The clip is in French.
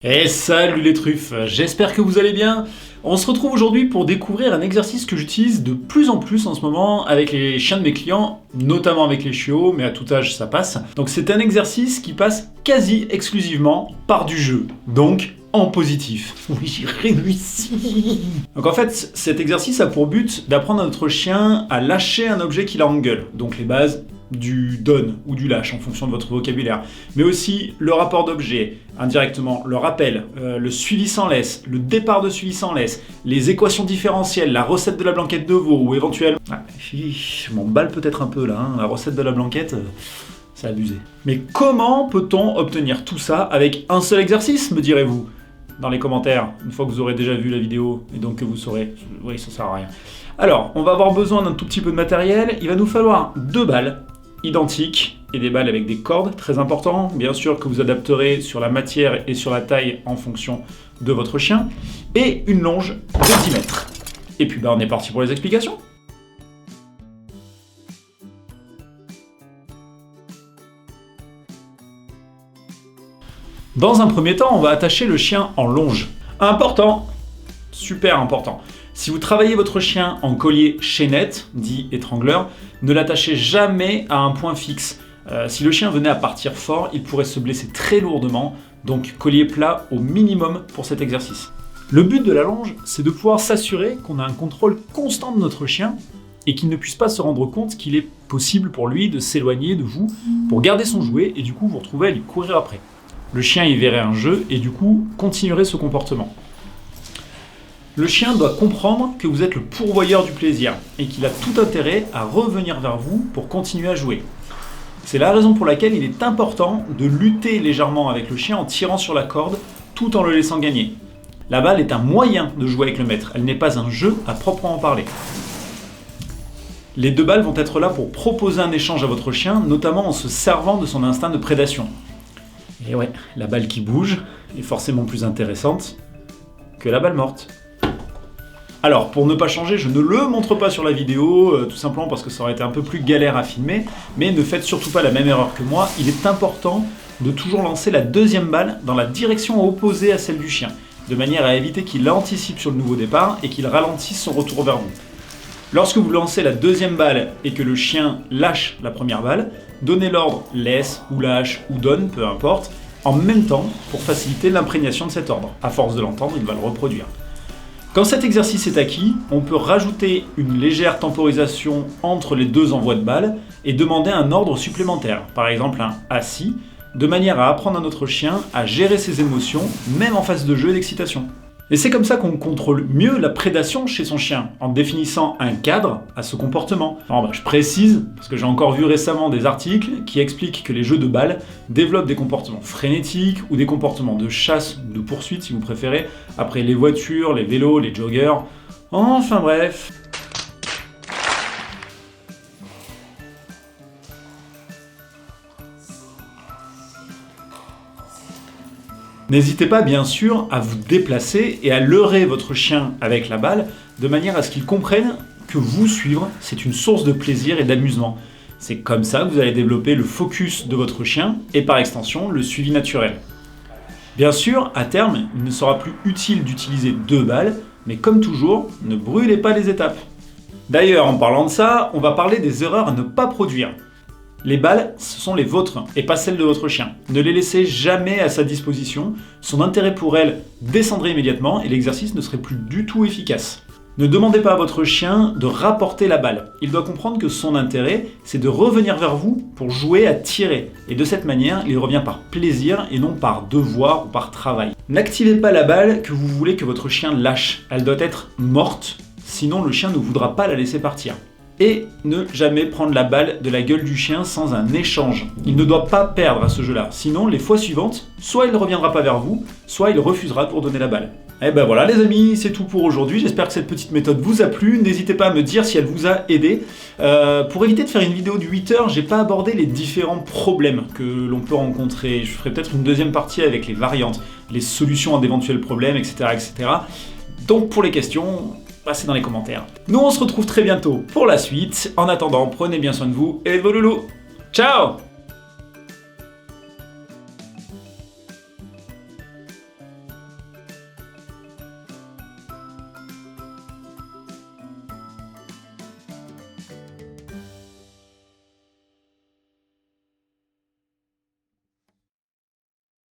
Et salut les truffes, j'espère que vous allez bien. On se retrouve aujourd'hui pour découvrir un exercice que j'utilise de plus en plus en ce moment avec les chiens de mes clients, notamment avec les chiots, mais à tout âge ça passe. Donc c'est un exercice qui passe quasi exclusivement par du jeu, donc en positif. Oui, j'ai réussi. Donc en fait, cet exercice a pour but d'apprendre à notre chien à lâcher un objet qui la engueule. Donc les bases du donne ou du lâche en fonction de votre vocabulaire, mais aussi le rapport d'objet, indirectement le rappel, le suivi sans laisse, le départ de suivi sans laisse, les équations différentielles, la recette de la blanquette de veau ou éventuellement... Ah, je m'emballe peut-être un peu là, la recette de la blanquette, c'est abusé. Mais comment peut-on obtenir tout ça avec un seul exercice, me direz-vous ? Dans les commentaires, une fois que vous aurez déjà vu la vidéo, et donc que vous saurez, oui, ça sert à rien. Alors, on va avoir besoin d'un tout petit peu de matériel, il va nous falloir 2 balles, identiques et des balles avec des cordes, très important, bien sûr que vous adapterez sur la matière et sur la taille en fonction de votre chien, et une longe de 10 mètres. Et puis on est parti pour les explications. Dans un premier temps, on va attacher le chien en longe. Important, super important. Si vous travaillez votre chien en collier chaînette, dit étrangleur, ne l'attachez jamais à un point fixe. Si le chien venait à partir fort, il pourrait se blesser très lourdement, donc collier plat au minimum pour cet exercice. Le but de la longe, c'est de pouvoir s'assurer qu'on a un contrôle constant de notre chien et qu'il ne puisse pas se rendre compte qu'il est possible pour lui de s'éloigner de vous pour garder son jouet et du coup vous retrouver à lui courir après. Le chien y verrait un jeu et du coup continuerait ce comportement. Le chien doit comprendre que vous êtes le pourvoyeur du plaisir et qu'il a tout intérêt à revenir vers vous pour continuer à jouer. C'est la raison pour laquelle il est important de lutter légèrement avec le chien en tirant sur la corde tout en le laissant gagner. La balle est un moyen de jouer avec le maître, elle n'est pas un jeu à proprement parler. Les 2 balles vont être là pour proposer un échange à votre chien, notamment en se servant de son instinct de prédation. Et ouais, la balle qui bouge est forcément plus intéressante que la balle morte. Alors, pour ne pas changer, je ne le montre pas sur la vidéo, tout simplement parce que ça aurait été un peu plus galère à filmer, mais ne faites surtout pas la même erreur que moi, il est important de toujours lancer la 2e balle dans la direction opposée à celle du chien, de manière à éviter qu'il anticipe sur le nouveau départ et qu'il ralentisse son retour vers vous. Lorsque vous lancez la 2e balle et que le chien lâche la première balle, donnez l'ordre laisse ou lâche ou donne, peu importe, en même temps pour faciliter l'imprégnation de cet ordre. À force de l'entendre, il va le reproduire. Quand cet exercice est acquis, on peut rajouter une légère temporisation entre les 2 envois de balles et demander un ordre supplémentaire, par exemple un assis, de manière à apprendre à notre chien à gérer ses émotions, même en phase de jeu et d'excitation. Et c'est comme ça qu'on contrôle mieux la prédation chez son chien, en définissant un cadre à ce comportement. Alors je précise, parce que j'ai encore vu récemment des articles qui expliquent que les jeux de balles développent des comportements frénétiques ou des comportements de chasse ou de poursuite si vous préférez, après les voitures, les vélos, les joggers, enfin bref. N'hésitez pas bien sûr à vous déplacer et à leurrer votre chien avec la balle de manière à ce qu'il comprenne que vous suivre, c'est une source de plaisir et d'amusement. C'est comme ça que vous allez développer le focus de votre chien et par extension le suivi naturel. Bien sûr, à terme, il ne sera plus utile d'utiliser 2 balles, mais comme toujours, ne brûlez pas les étapes. D'ailleurs, en parlant de ça, on va parler des erreurs à ne pas produire. Les balles, ce sont les vôtres et pas celles de votre chien. Ne les laissez jamais à sa disposition, son intérêt pour elles descendrait immédiatement et l'exercice ne serait plus du tout efficace. Ne demandez pas à votre chien de rapporter la balle. Il doit comprendre que son intérêt, c'est de revenir vers vous pour jouer à tirer. Et de cette manière, il revient par plaisir et non par devoir ou par travail. N'activez pas la balle que vous voulez que votre chien lâche. Elle doit être morte, sinon le chien ne voudra pas la laisser partir. Et ne jamais prendre la balle de la gueule du chien sans un échange. Il ne doit pas perdre à ce jeu-là, sinon les fois suivantes, soit il ne reviendra pas vers vous, soit il refusera de vous redonner la balle. Et ben voilà les amis, c'est tout pour aujourd'hui, j'espère que cette petite méthode vous a plu, n'hésitez pas à me dire si elle vous a aidé. Pour éviter de faire une vidéo de 8 heures, j'ai pas abordé les différents problèmes que l'on peut rencontrer. Je ferai peut-être une 2e partie avec les variantes, les solutions à d'éventuels problèmes, etc., etc. Donc pour les questions, passez dans les commentaires. Nous on se retrouve très bientôt pour la suite. En attendant, prenez bien soin de vous et de vos loulous. Ciao!